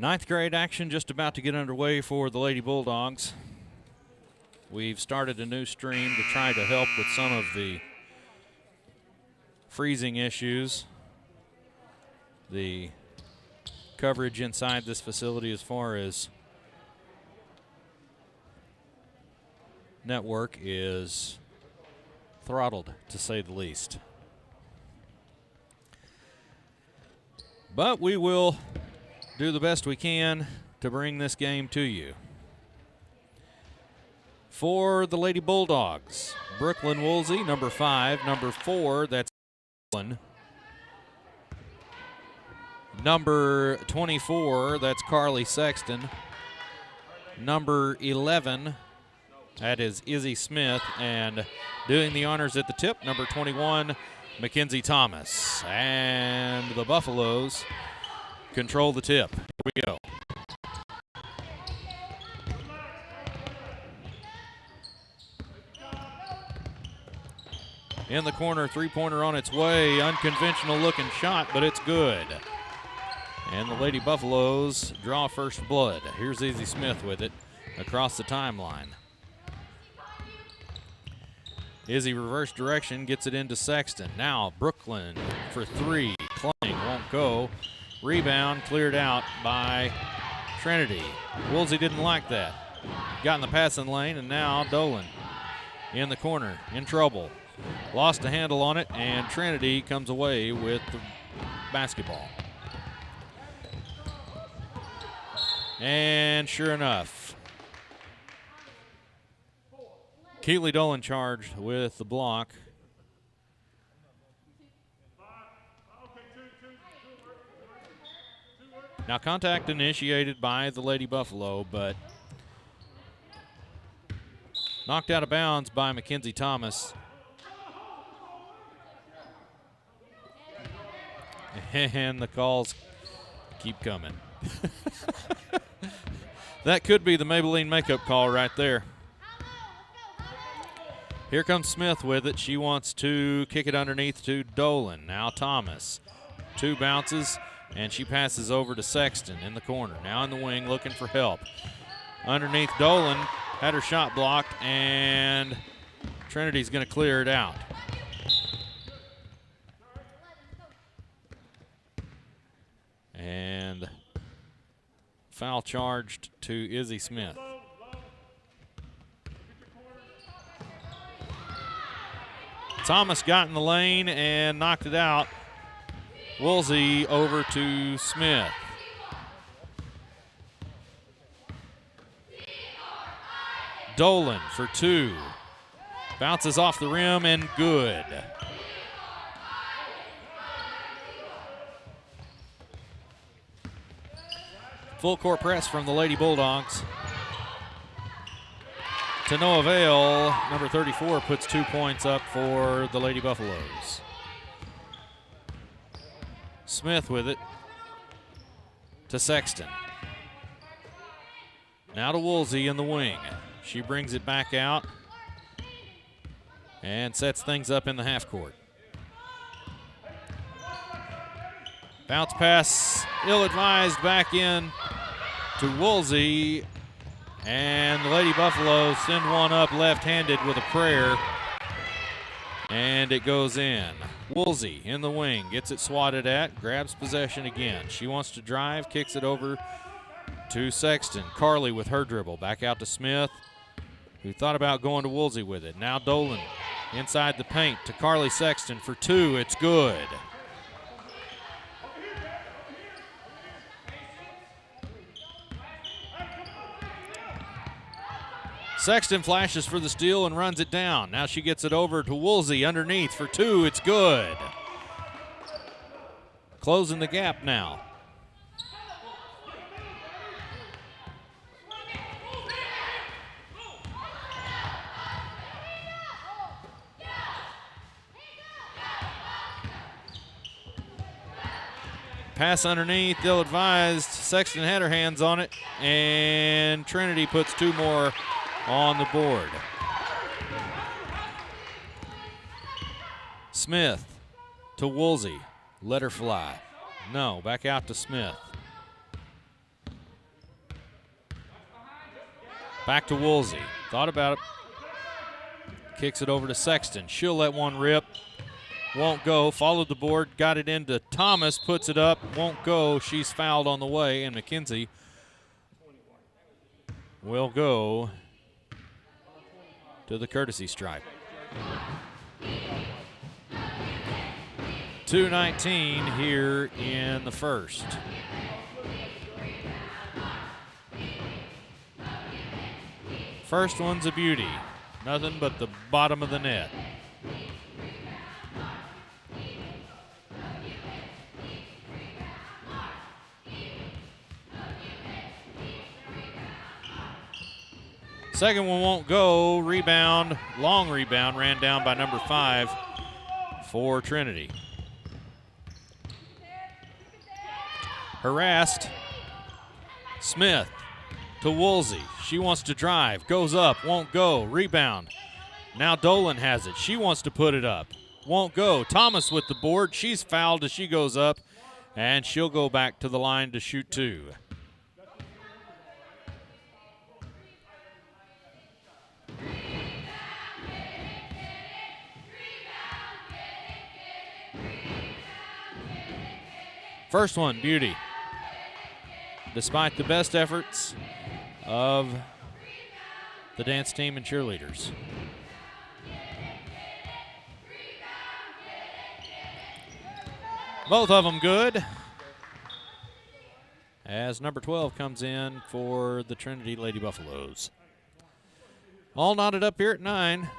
Ninth grade action just about to get underway for the Lady Bulldogs. We've started a new stream to try to help with some of the freezing issues. The coverage inside this facility as far as network is throttled, to say the least. But we will do the best we can to bring this game to you. For the Lady Bulldogs, Brooklyn Woolsey, number 5. Number 4, that's number 24, that's Carly Sexton. Number 11, that is Izzy Smith. And doing the honors at the tip, number 21, Mackenzie Thomas. And the Buffaloes control the tip. Here we go. In the corner, three-pointer on its way. Unconventional looking shot, but it's good. And the Lady Buffaloes draw first blood. Here's Izzy Smith with it across the timeline. Izzy reverse direction, gets it into Sexton. Now Brooklyn for 3. Kling won't go. Rebound cleared out by Trinity. Woolsey didn't like that. Got in the passing lane, and now Dolan in the corner, in trouble. Lost a handle on it, and Trinity comes away with the basketball. And sure enough, Keely Dolan charged with the block. Now contact initiated by the Lady Buffalo, but knocked out of bounds by Mackenzie Thomas. And the calls keep coming. That could be the Maybelline makeup call right there. Here comes Smith with it. She wants to kick it underneath to Dolan. Now Thomas. 2 bounces, and she passes over to Sexton in the corner. Now in the wing looking for help. Underneath Dolan, had her shot blocked, and Trinity's going to clear it out. And foul charged to Izzy Smith. Thomas got in the lane and knocked it out. Woolsey over to Smith. Dolan for 2. Bounces off the rim and good. Full court press from the Lady Bulldogs. To no avail. Number 34 puts 2 points up for the Lady Buffaloes. Smith with it to Sexton. Now to Woolsey in the wing. She brings it back out and sets things up in the half court. Bounce pass, ill-advised back in to Woolsey, and the Lady Buffalo send one up left-handed with a prayer, and it goes in. Woolsey in the wing, gets it swatted at, grabs possession again. She wants to drive, kicks it over to Sexton. Carly with her dribble, back out to Smith, who thought about going to Woolsey with it. Now Dolan inside the paint to Carly Sexton for 2, it's good. Sexton flashes for the steal and runs it down. Now she gets it over to Woolsey underneath for 2. It's good. Closing the gap now. Pass underneath, ill-advised. Sexton had her hands on it, and Trinity puts 2 more on the board. Smith to Woolsey. Let her fly. No, back out to Smith. Back to Woolsey. Thought about it. Kicks it over to Sexton. She'll let one rip. Won't go. Followed the board. Got it into Thomas. Puts it up. Won't go. She's fouled on the way. And McKenzie will go to the courtesy stripe. 2:19 here in the first. First one's a beauty. Nothing but the bottom of the net. Second one won't go. Rebound, long rebound, ran down by number 5 for Trinity. Harassed. Smith to Woolsey. She wants to drive. Goes up. Won't go. Rebound. Now Dolan has it. She wants to put it up. Won't go. Thomas with the board. She's fouled as she goes up. And she'll go back to the line to shoot 2. First one, beauty. Despite the best efforts of the dance team and cheerleaders. Both of them good. As number 12 comes in for the Trinity Lady Buffaloes. All knotted up here at 9.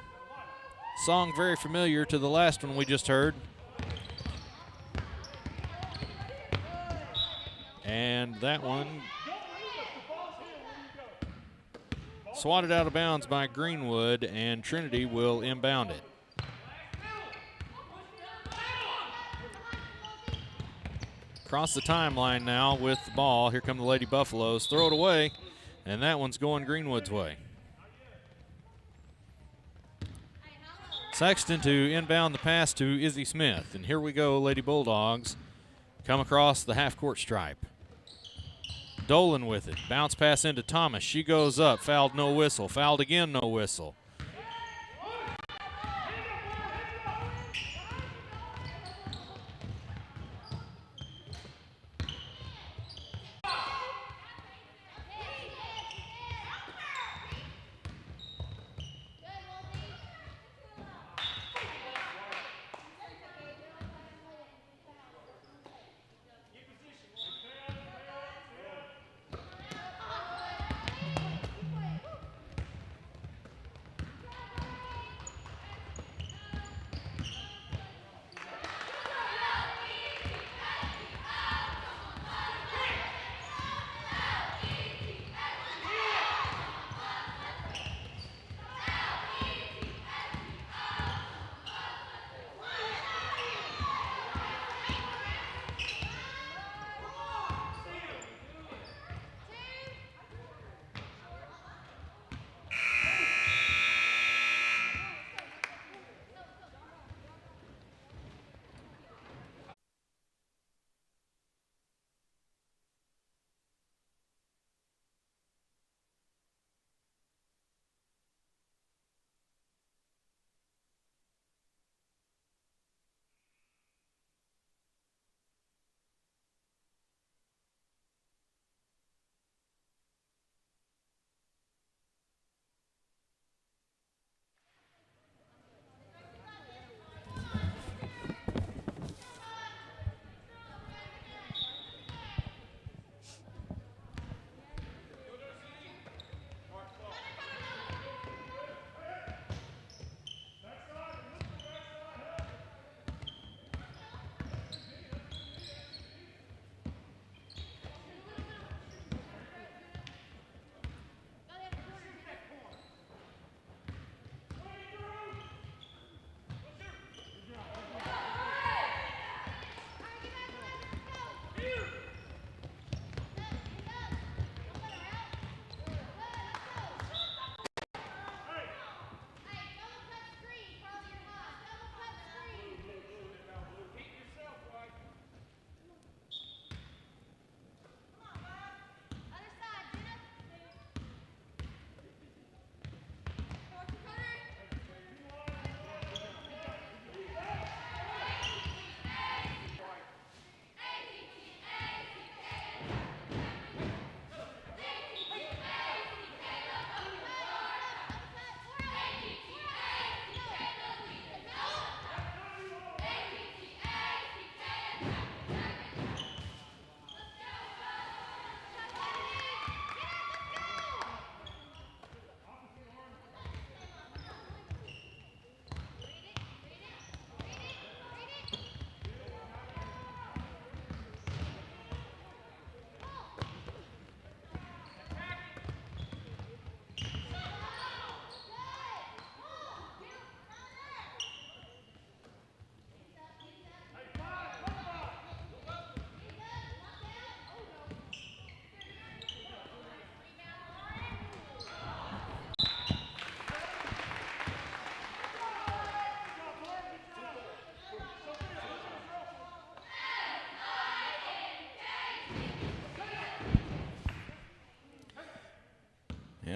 Song very familiar to the last one we just heard. And that one swatted out of bounds by Greenwood, and Trinity will inbound it. Across the timeline now with the ball. Here come the Lady Buffaloes. Throw it away, and that one's going Greenwood's way. Sexton to inbound the pass to Izzy Smith. And here we go, Lady Bulldogs come across the half-court stripe. Dolan with it. Bounce pass into Thomas. She goes up. Fouled, no whistle. Fouled again, no whistle.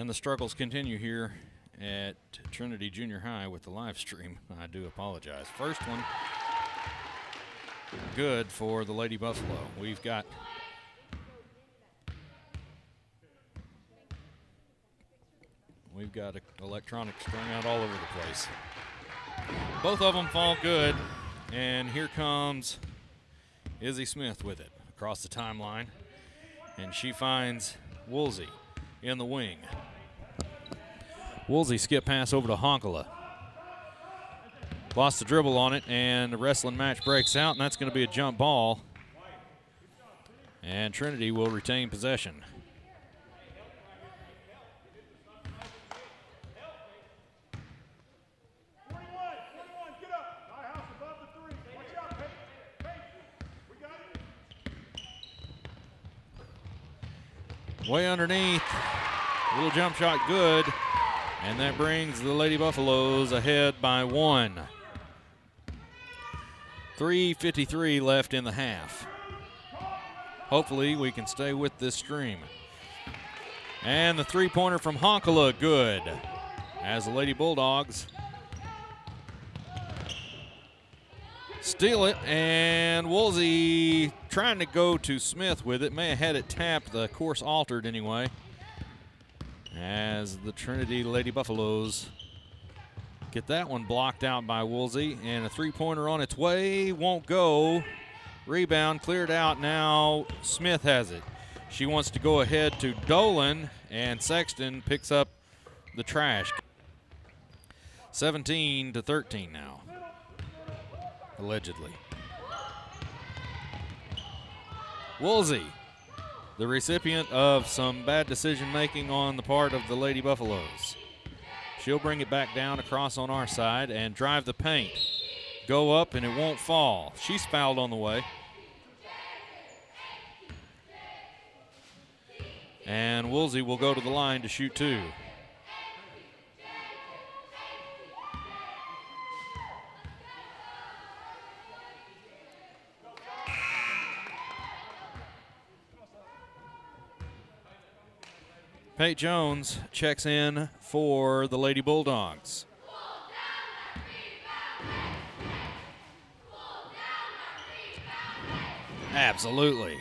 And the struggles continue here at Trinity Junior High with the live stream. I do apologize. First one, good for the Lady Buffalo. We've got electronics strung out all over the place. Both of them fall good, and here comes Izzy Smith with it across the timeline, and she finds Woolsey in the wing. Woolsey skip pass over to Honkala. Lost the dribble on it, and the wrestling match breaks out, and that's going to be a jump ball. And Trinity will retain possession. Way underneath, little jump shot good, and that brings the Lady Buffaloes ahead by 1. 3:53 left in the half. Hopefully we can stay with this stream. And the three-pointer from Honkala, good, as the Lady Bulldogs steal it, and Woolsey trying to go to Smith with it. May have had it tapped, the course altered anyway, as the Trinity Lady Buffaloes get that one blocked out by Woolsey, and a three-pointer on its way, won't go. Rebound cleared out, now Smith has it. She wants to go ahead to Dolan, and Sexton picks up the trash. 17-13 now, allegedly. Woolsey, the recipient of some bad decision-making on the part of the Lady Buffaloes. She'll bring it back down across on our side and drive the paint. Go up, and it won't fall. She's fouled on the way. And Woolsey will go to the line to shoot 2. Pate Jones checks in for the Lady Bulldogs. Absolutely.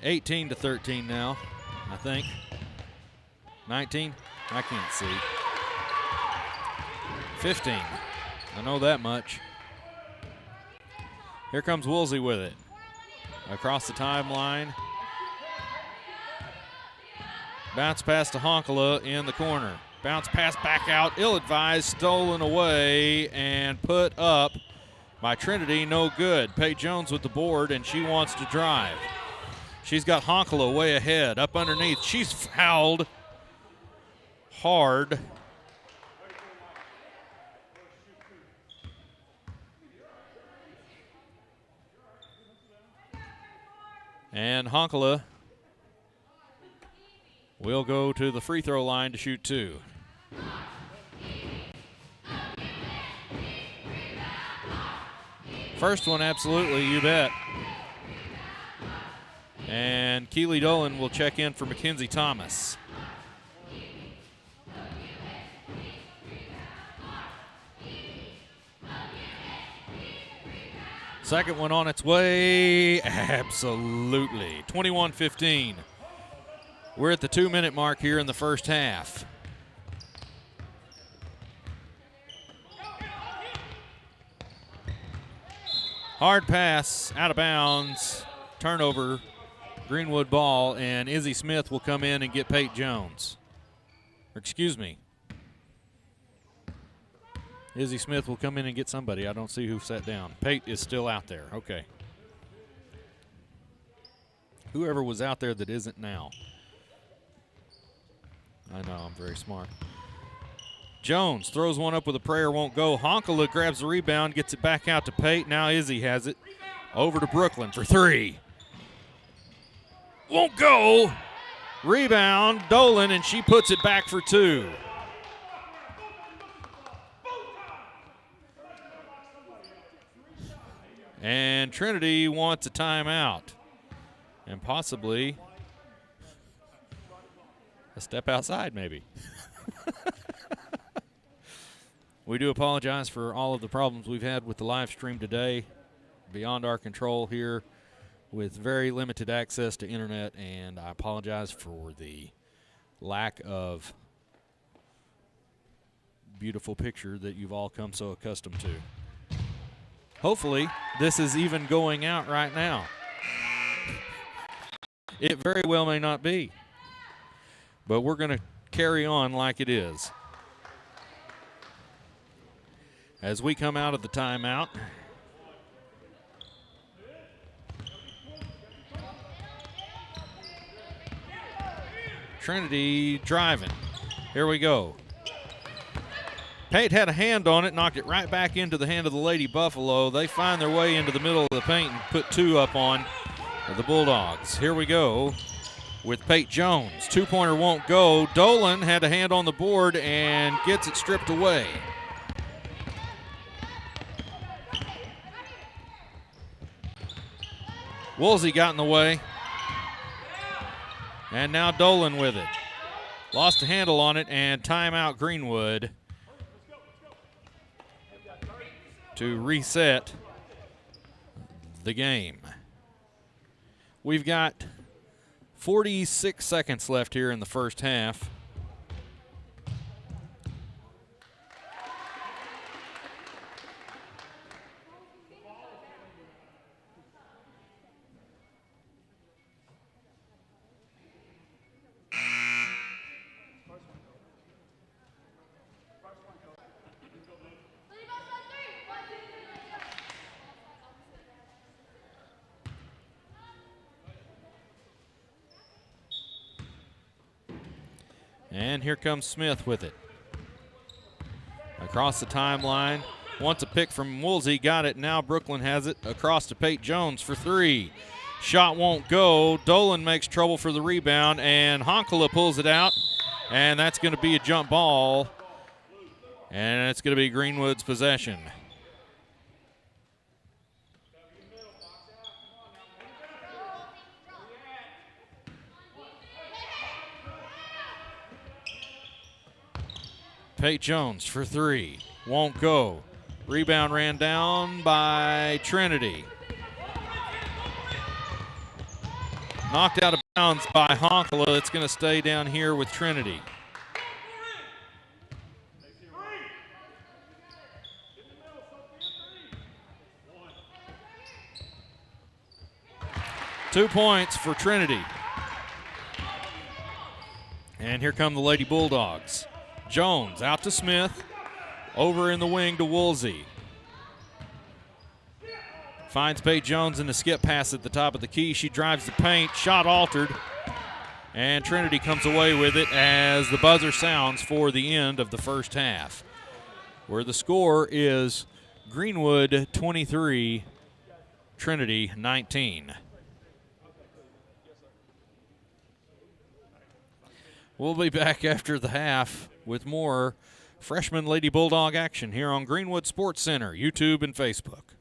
(18-13) now, I think. 19? I can't see. 15. I know that much. Here comes Woolsey with it. Across the timeline. Bounce pass to Honkala in the corner. Bounce pass back out, ill-advised, stolen away, and put up by Trinity, no good. Pate Jones with the board, and she wants to drive. She's got Honkala way ahead, up underneath. She's fouled hard. And Honkala will go to the free throw line to shoot 2. First one, absolutely, you bet. And Keely Dolan will check in for Mackenzie Thomas. Second one on its way, absolutely. 21-15. We're at the 2-minute mark here in the first half. Hard pass, out of bounds, turnover, Greenwood ball, and Izzy Smith will come in and get Pate Jones. Or excuse me. Izzy Smith will come in and get somebody. I don't see who sat down. Pate is still out there. Okay. Whoever was out there that isn't now. I know, I'm very smart. Jones throws one up with a prayer, won't go. Honkala grabs the rebound, gets it back out to Pate. Now Izzy has it. Over to Brooklyn for 3. Won't go. Rebound, Dolan, and she puts it back for 2. And Trinity wants a timeout and possibly a step outside maybe. We do apologize for all of the problems we've had with the live stream today. Beyond our control here with very limited access to internet, and I apologize for the lack of beautiful picture that you've all come so accustomed to. Hopefully, this is even going out right now. It very well may not be, but we're going to carry on like it is. As we come out of the timeout, Trinity driving. Here we go. Pate had a hand on it, knocked it right back into the hand of the Lady Buffalo. They find their way into the middle of the paint and put two up on the Bulldogs. Here we go with Pate Jones. Two-pointer won't go. Dolan had a hand on the board and gets it stripped away. Woolsey got in the way. And now Dolan with it. Lost a handle on it, and timeout Greenwood to reset the game. We've got 46 seconds left here in the first half. And here comes Smith with it. Across the timeline. Wants a pick from Woolsey. Got it. Now Brooklyn has it. Across to Pate Jones for three. Shot won't go. Dolan makes trouble for the rebound. And Honkala pulls it out. And that's going to be a jump ball. And it's going to be Greenwood's possession. Pate Jones for three. Won't go. Rebound ran down by Trinity. Knocked out of bounds by Honkala. It's going to stay down here with Trinity. Two points for Trinity. And here come the Lady Bulldogs. Jones out to Smith. Over in the wing to Woolsey. Finds Pate Jones in the skip pass at the top of the key. She drives the paint. Shot altered. And Trinity comes away with it as the buzzer sounds for the end of the first half, where the score is Greenwood 23, Trinity 19. We'll be back after the half with more freshman Lady Bulldog action here on Greenwood Sports Center, YouTube and Facebook.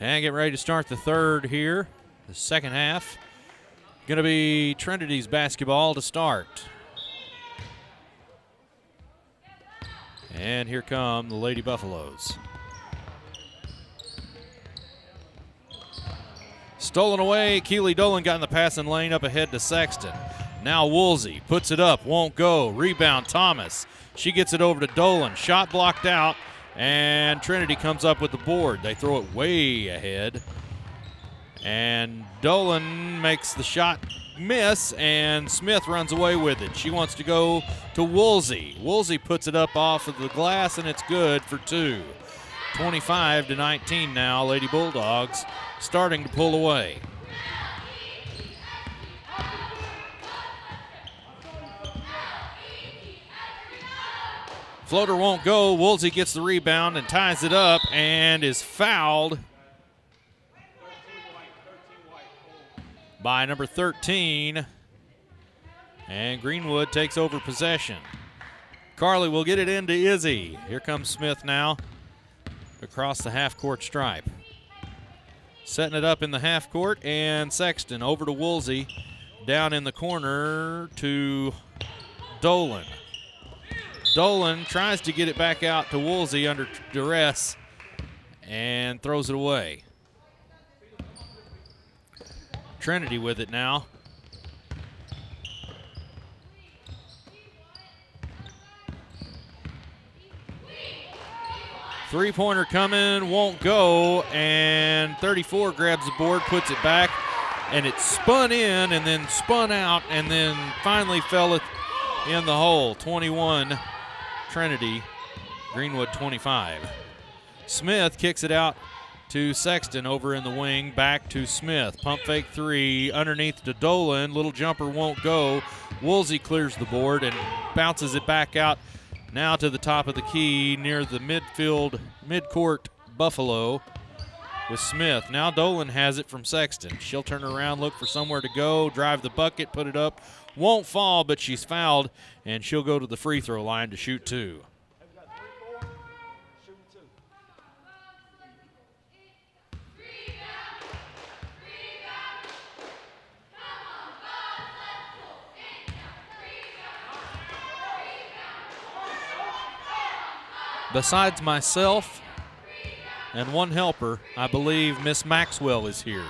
And get ready to start the third here. The second half. Going to be Trinity's basketball to start. And here come the Lady Buffaloes. Stolen away. Keely Dolan got in the passing lane up ahead to Sexton. Now Woolsey puts it up, won't go. Rebound, Thomas. She gets it over to Dolan. Shot blocked out, and Trinity comes up with the board. They throw it way ahead. And Dolan makes the shot miss, and Smith runs away with it. She wants to go to Woolsey. Woolsey puts it up off of the glass, and it's good for two. 25-19 now. Lady Bulldogs starting to pull away. Floater won't go. Woolsey gets the rebound and ties it up and is fouled by number 13. And Greenwood takes over possession. Carly will get it into Izzy. Here comes Smith now across the half-court stripe. Setting it up in the half court, and Sexton over to Woolsey. Down in the corner to Dolan. Dolan tries to get it back out to Woolsey under duress and throws it away. Trinity with it now. Three-pointer coming, won't go, and 34 grabs the board, puts it back, and it spun in and then spun out and then finally fell in the hole. 21, Trinity, Greenwood 25. Smith kicks it out to Sexton over in the wing, back to Smith. Pump fake three, underneath to Dolan, little jumper won't go. Woolsey clears the board and bounces it back out. Now to the top of the key near the midcourt Buffalo with Smith. Now Dolan has it from Sexton. She'll turn around, look for somewhere to go, drive the bucket, put it up. Won't fall, but she's fouled, and she'll go to the free throw line to shoot two. Besides myself and one helper, I believe Miss Maxwell is here.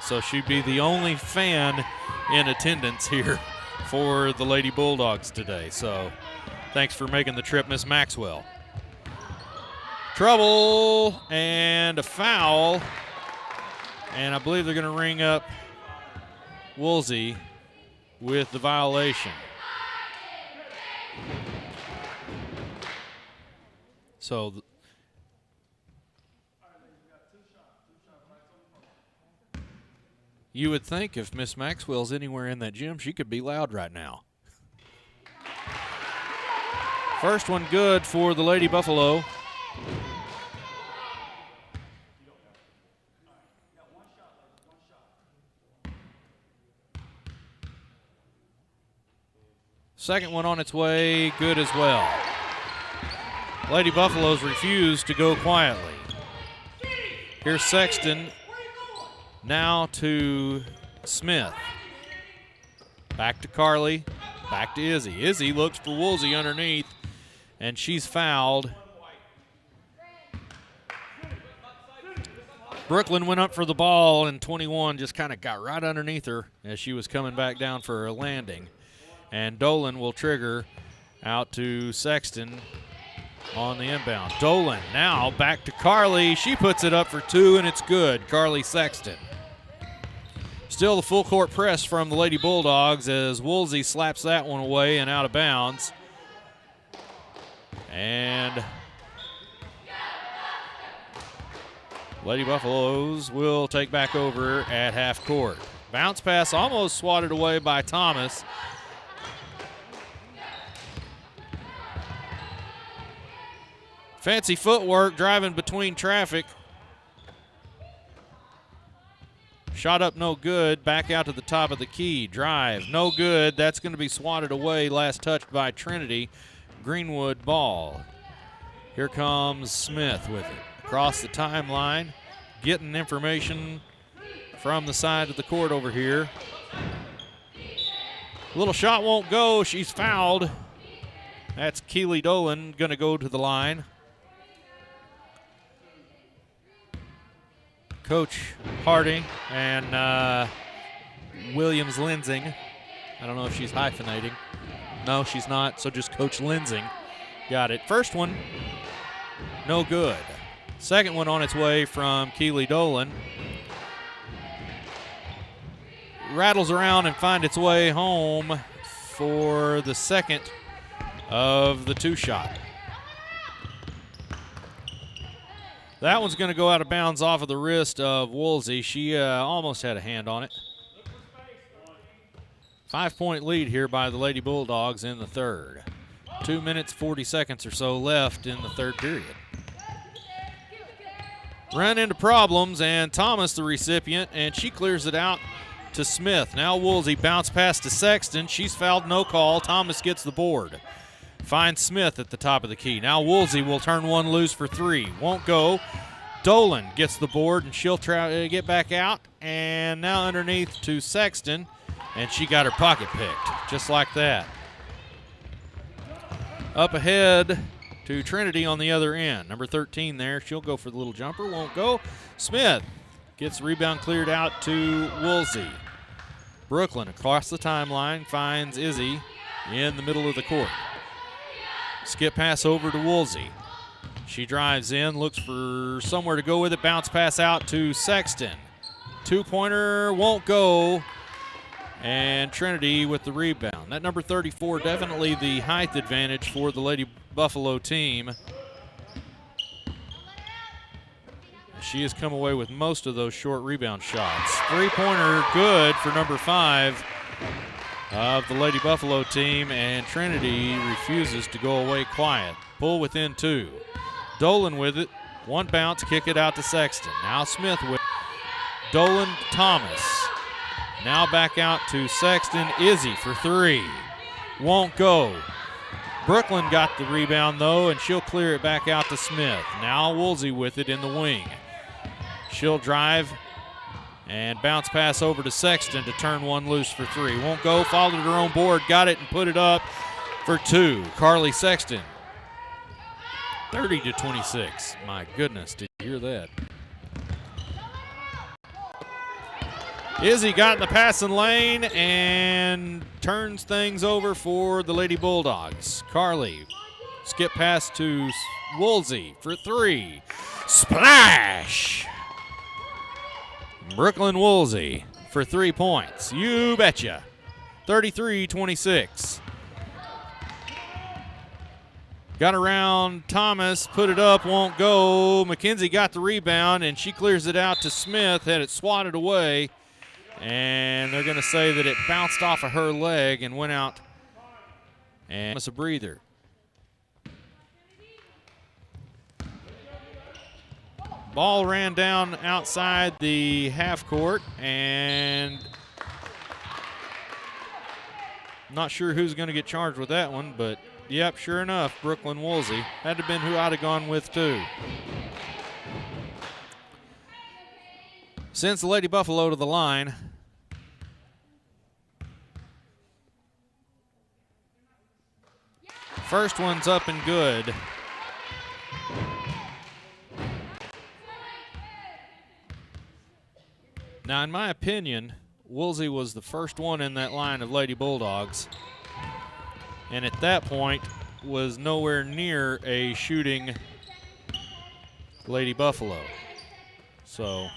So she'd be the only fan in attendance here for the Lady Bulldogs today. So thanks for making the trip, Miss Maxwell. Trouble and a foul. And I believe they're going to ring up Woolsey with the violation. So you would think if Miss Maxwell's anywhere in that gym, she could be loud right now. First one good for the Lady Buffalo. Second one on its way, good as well. Lady Buffaloes refuse to go quietly. Here's Sexton. Now to Smith. Back to Carly. Back to Izzy. Izzy looks for Woolsey underneath, and she's fouled. Brooklyn went up for the ball, and 21 just kind of got right underneath her as she was coming back down for her landing. And Dolan will trigger out to Sexton on the inbound. Dolan now back to Carly. She puts it up for two, and it's good. Carly Sexton. Still the full court press from the Lady Bulldogs as Woolsey slaps that one away and out of bounds. And Lady Buffaloes will take back over at half court. Bounce pass almost swatted away by Thomas. Fancy footwork driving between traffic. Shot up no good. Back out to the top of the key. Drive no good. That's going to be swatted away. Last touched by Trinity. Greenwood ball. Here comes Smith with it. Across the timeline getting information from the side of the court over here. Little shot won't go. She's fouled. That's Keely Dolan going to go to the line. Coach Harding and Williams Lensing. I don't know if she's hyphenating. No, she's not, so just Coach Lensing. Got it. First one, no good. Second one on its way from Keely Dolan. Rattles around and finds its way home for the second of the two-shot. That one's going to go out of bounds off of the wrist of Woolsey. She almost had a hand on it. 5-point lead here by the Lady Bulldogs in the third. 2 minutes, 40 seconds or so left in the third period. Run into problems, and Thomas the recipient, and she clears it out to Smith. Now Woolsey bounce pass to Sexton. She's fouled, no call. Thomas gets the board. Finds Smith at the top of the key. Now Woolsey will turn one loose for three. Won't go. Dolan gets the board, and she'll try to get back out. And now underneath to Sexton, and she got her pocket picked, just like that. Up ahead to Trinity on the other end. Number 13 there. She'll go for the little jumper. Won't go. Smith gets the rebound cleared out to Woolsey. Brooklyn across the timeline finds Izzy in the middle of the court. Skip pass over to Woolsey. She drives in, looks for somewhere to go with it. Bounce pass out to Sexton. Two-pointer won't go. And Trinity with the rebound. That number 34, definitely the height advantage for the Lady Buffalo team. She has come away with most of those short rebound shots. Three-pointer good for number 5 of the Lady Buffalo team, and Trinity refuses to go away quiet. Pull within 2. Dolan with it. One bounce, kick it out to Sexton. Now Smith with Dolan, Thomas. Now back out to Sexton. Izzy for 3. Won't go. Brooklyn got the rebound, though, and she'll clear it back out to Smith. Now Woolsey with it in the wing. She'll drive and bounce pass over to Sexton to turn one loose for 3. Won't go. Followed her own board. Got it and put it up for 2. Carly Sexton. 30-26. My goodness, did you hear that? Izzy got in the passing lane and turns things over for the Lady Bulldogs. Carly, skip pass to Woolsey for 3. Splash! Brooklyn Woolsey for 3 points. You betcha. 33-26. Got around Thomas, put it up, won't go. McKenzie got the rebound, and she clears it out to Smith, had it swatted away. And they're going to say that it bounced off of her leg and went out. And it's a breather. Ball ran down outside the half court, and not sure who's going to get charged with that one, but yep, sure enough, Brooklyn Woolsey. That'd have been who I'd have gone with too. Sends the Lady Buffalo to the line. First one's up and good. Now, in my opinion, Woolsey was the first one in that line of Lady Bulldogs, and at that point was nowhere near a shooting Lady Buffalo. So,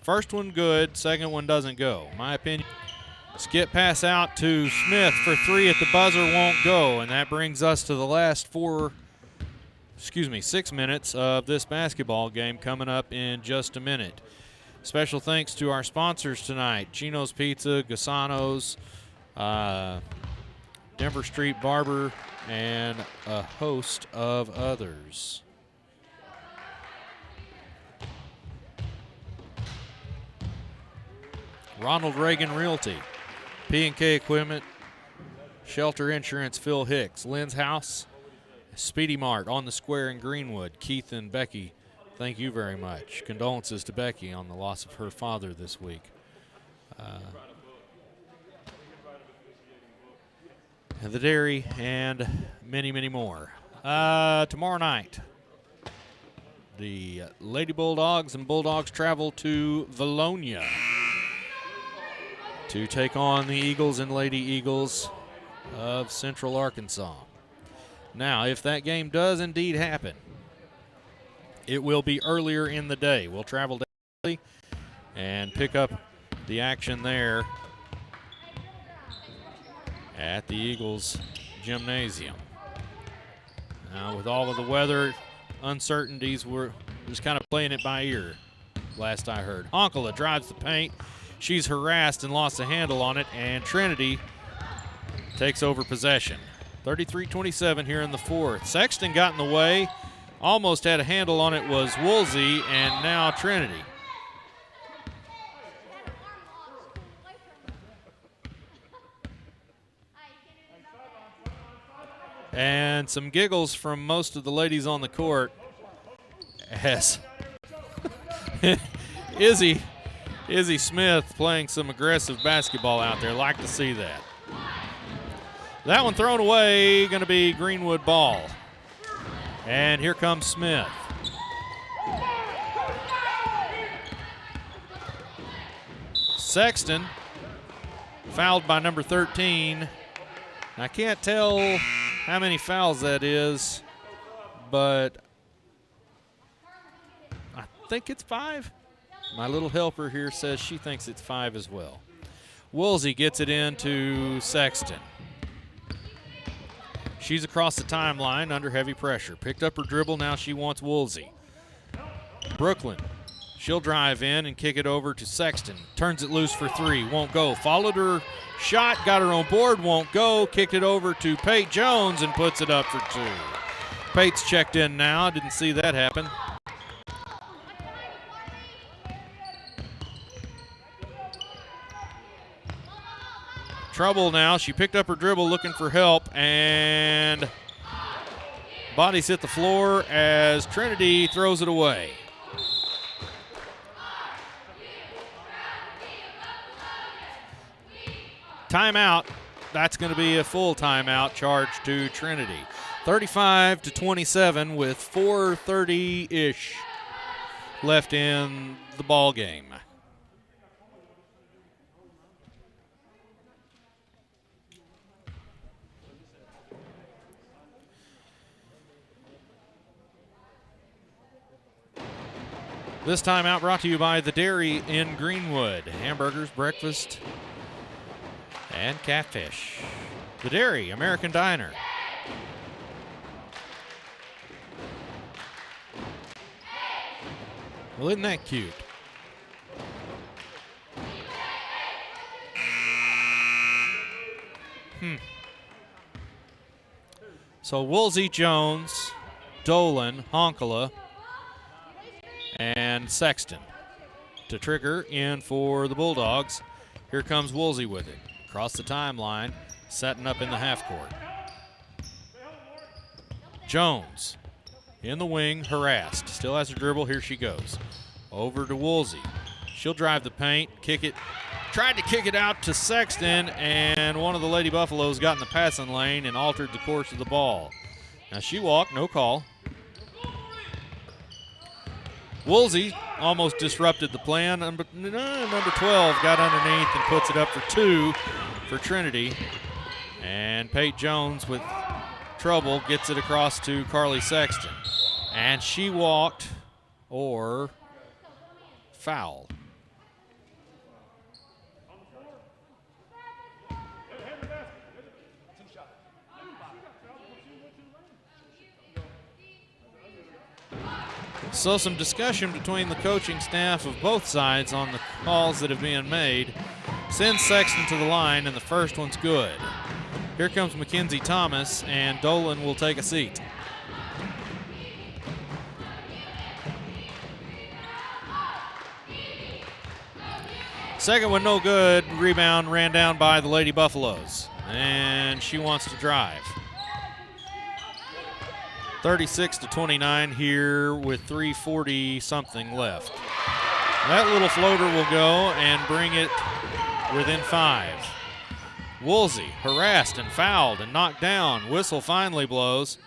first one good, second one doesn't go. My opinion. Skip pass out to Smith for 3 at the buzzer, won't go, and that brings us to the last 6 minutes of this basketball game coming up in just a minute. Special thanks to our sponsors tonight, Chino's Pizza, Gasano's, Denver Street Barber, and a host of others. Ronald Reagan Realty, P&K Equipment, Shelter Insurance, Phil Hicks, Lynn's House, Speedy Mart on the Square in Greenwood, Keith and Becky. Thank you very much. Condolences to Becky on the loss of her father this week. The Dairy and many, many more. Tomorrow night, the Lady Bulldogs and Bulldogs travel to Valonia to take on the Eagles and Lady Eagles of Central Arkansas. Now, if that game does indeed happen, it will be earlier in the day. We'll travel daily and pick up the action there at the Eagles Gymnasium. Now, with all of the weather uncertainties, we're just kind of playing it by ear, last I heard. Honkala drives the paint. She's harassed and lost a handle on it, and Trinity takes over possession. 33-27 here in the fourth. Sexton got in the way. Almost had a handle on it was Woolsey, and now Trinity. And some giggles from most of the ladies on the court as Izzy Smith playing some aggressive basketball out there. Like to see that. That one thrown away, going to be Greenwood ball. And here comes Smith. Sexton fouled by number 13. I can't tell how many fouls that is, but I think it's 5. My little helper here says she thinks it's 5 as well. Woolsey gets it into Sexton. She's across the timeline under heavy pressure. Picked up her dribble, now she wants Woolsey. Brooklyn, she'll drive in and kick it over to Sexton. Turns it loose for 3, won't go. Followed her shot, got her own board, won't go. Kicked it over to Pate Jones and puts it up for 2. Pate's checked in now, didn't see that happen. Trouble now. She picked up her dribble looking for help, and bodies hit the floor as Trinity throws it away. Timeout. That's going to be a full timeout charge to Trinity. 35-27 with 4:30-ish left in the ball game. This timeout brought to you by the Dairy in Greenwood. Hamburgers, breakfast, and catfish. The Dairy, American Diner. Well, isn't that cute? So Woolsey, Jones, Dolan, Honkala, and Sexton to trigger in for the Bulldogs. Here comes Woolsey with it. Across the timeline, setting up in the half court. Jones in the wing, harassed. Still has a dribble, here she goes. Over to Woolsey. She'll drive the paint, kick it. Tried to kick it out to Sexton, and one of the Lady Buffaloes got in the passing lane and altered the course of the ball. Now she walked, no call. Woolsey almost disrupted the plan. Number 12 got underneath and puts it up for 2 for Trinity. And Pate Jones with trouble gets it across to Carly Sexton. And she walked or foul. So some discussion between the coaching staff of both sides on the calls that have been made. Sends Sexton to the line, and the first one's good. Here comes Mackenzie Thomas, and Dolan will take a seat. Second one no good. Rebound ran down by the Lady Buffaloes, and she wants to drive. 36-29 here with 3:40 something left. That little floater will go and bring it within 5. Woolsey harassed and fouled and knocked down. Whistle finally blows.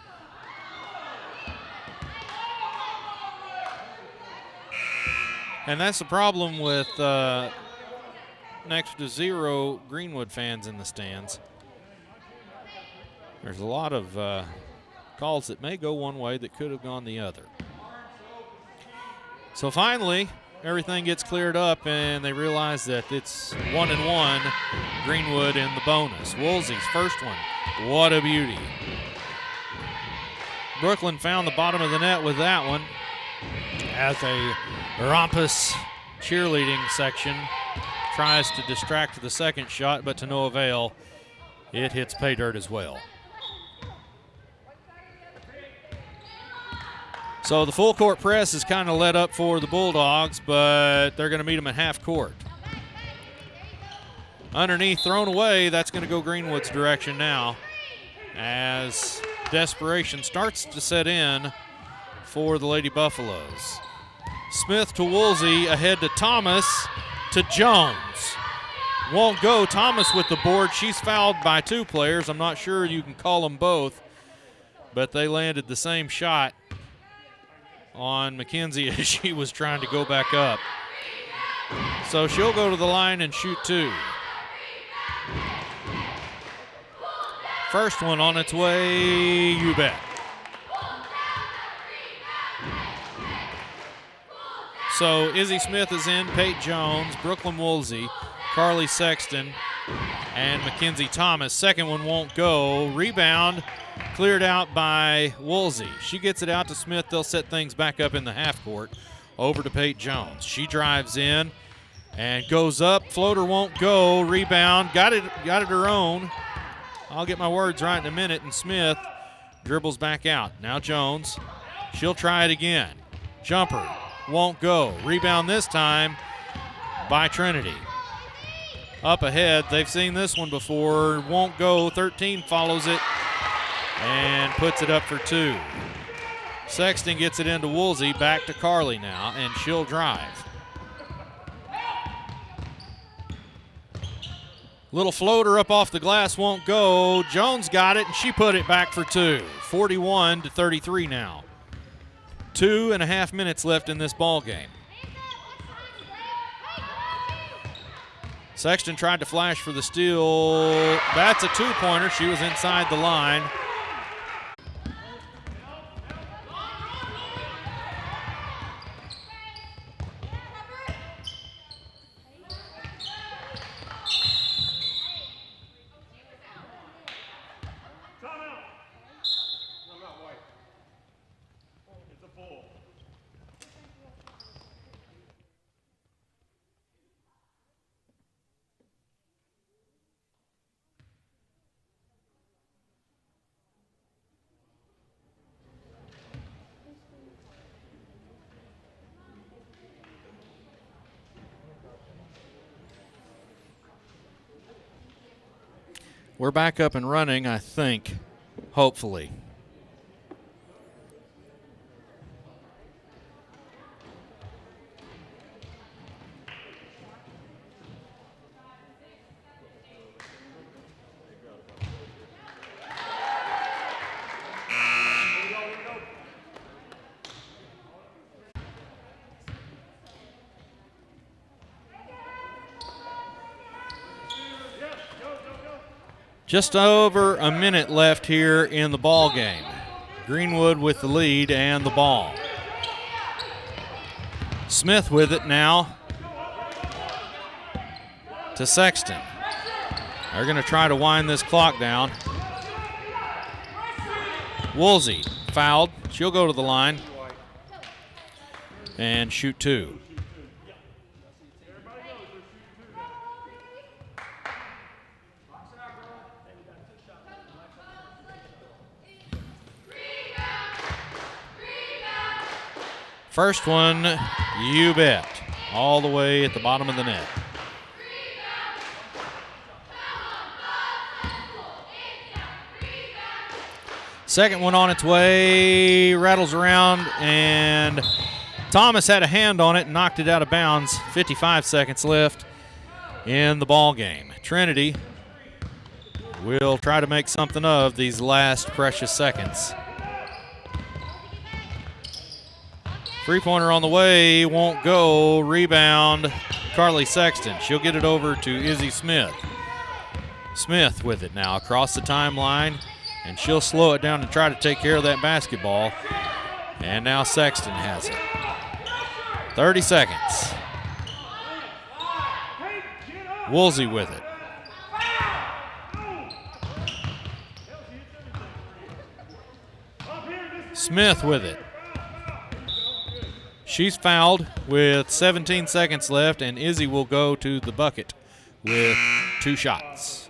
And that's the problem with next to 0 Greenwood fans in the stands. There's a lot of calls that may go one way that could have gone the other. So finally, everything gets cleared up and they realize that it's 1-1 Greenwood in the bonus. Woolsey's first one. What a beauty. Brooklyn found the bottom of the net with that one as a rompous cheerleading section tries to distract the second shot, but to no avail. It hits pay dirt as well. So the full court press is kind of let up for the Bulldogs, but they're going to meet them at half court. Underneath, thrown away, that's going to go Greenwood's direction now as desperation starts to set in for the Lady Buffaloes. Smith to Woolsey, ahead to Thomas, to Jones. Won't go. Thomas with the board. She's fouled by 2 players. I'm not sure you can call them both, but they landed the same shot on McKenzie as she was trying to go back up. So she'll go to the line and shoot 2. First one on its way, you bet. So Izzy Smith is in, Pate Jones, Brooklyn Woolsey, Carly Sexton, and Mackenzie Thomas. Second one won't go. Rebound cleared out by Woolsey. She gets it out to Smith. They'll set things back up in the half court. Over to Pate Jones. She drives in and goes up. Floater won't go. Rebound. Got it her own. I'll get my words right in a minute. And Smith dribbles back out. Now Jones. She'll try it again. Jumper. Won't go. Rebound this time by Trinity. Up ahead. They've seen this one before. Won't go. 13 follows it and puts it up for 2. Sexton gets it into Woolsey. Back to Carly now, and she'll drive. Little floater up off the glass won't go. Jones got it, and she put it back for 2. 41-33 now. 2.5 minutes left in this ball game. Sexton tried to flash for the steal. That's a 2-pointer. She was inside the line. We're back up and running, I think, hopefully. Just over a minute left here in the ball game. Greenwood with the lead and the ball. Smith with it now to Sexton. They're going to try to wind this clock down. Woolsey fouled. She'll go to the line and shoot 2. First one, you bet, all the way at the bottom of the net. Second one on its way, rattles around, and Thomas had a hand on it and knocked it out of bounds. 55 seconds left in the ball game. Trinity will try to make something of these last precious seconds. Three-pointer on the way, won't go. Rebound, Carly Sexton. She'll get it over to Izzy Smith. Smith with it now across the timeline, and she'll slow it down and try to take care of that basketball. And now Sexton has it. 30 seconds. Woolsey with it. Smith with it. She's fouled with 17 seconds left, and Izzy will go to the bucket with 2 shots.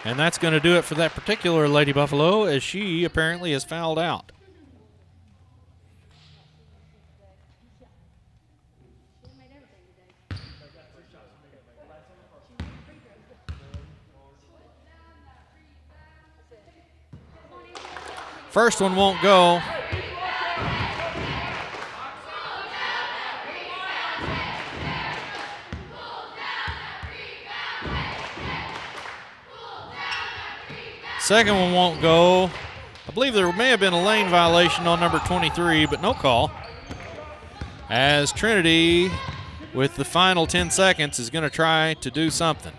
And that's going to do it for that particular Lady Buffalo, as she apparently is fouled out. First one won't go. Second one won't go. I believe there may have been a lane violation on number 23, but no call. As Trinity, with the final 10 seconds, is going to try to do something.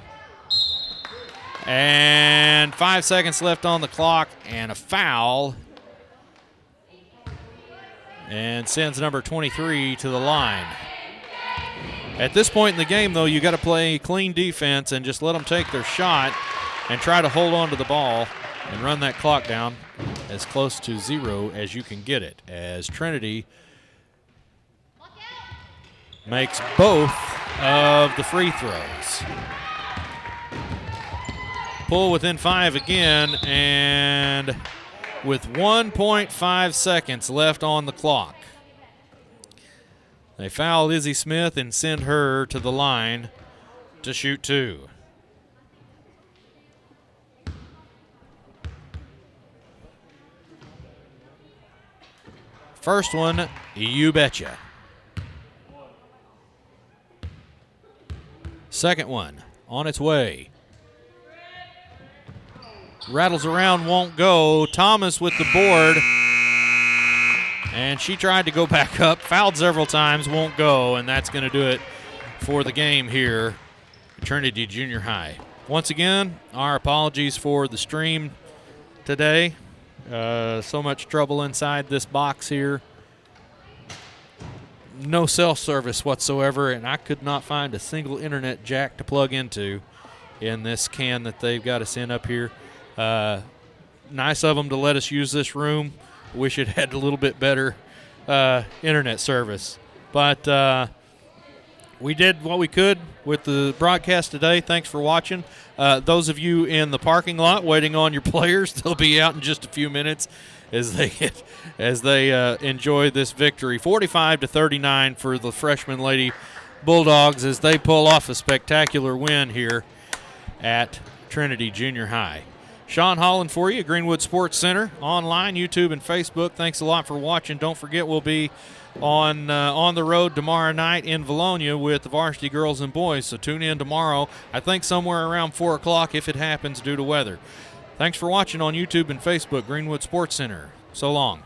And 5 seconds left on the clock, and a foul. And sends number 23 to the line. At this point in the game, though, you got to play clean defense and just let them take their shot and try to hold on to the ball and run that clock down as close to 0 as you can get it, as Trinity makes both of the free throws. Pull within 5 again, and with 1.5 seconds left on the clock, they foul Izzy Smith and send her to the line to shoot 2. First one, you betcha. Second one, on its way. Rattles around, won't go. Thomas with the board. And she tried to go back up, fouled several times, won't go, and that's going to do it for the game here at Trinity Junior High. Once again, our apologies for the stream today. So much trouble inside this box here. No cell service whatsoever, and I could not find a single internet jack to plug into in this can that they've got us in up here. Nice of them to let us use this room. Wish it had a little bit better internet service. But we did what we could with the broadcast today. Thanks for watching. Those of you in the parking lot waiting on your players, they'll be out in just a few minutes as they enjoy this victory. 45-39 for the freshman Lady Bulldogs as they pull off a spectacular win here at Trinity Junior High. Sean Holland for you, Greenwood Sports Center, online, YouTube, and Facebook. Thanks a lot for watching. Don't forget we'll be on the road tomorrow night in Valonia with the varsity girls and boys, so tune in tomorrow, I think somewhere around 4 o'clock if it happens due to weather. Thanks for watching on YouTube and Facebook, Greenwood Sports Center. So long.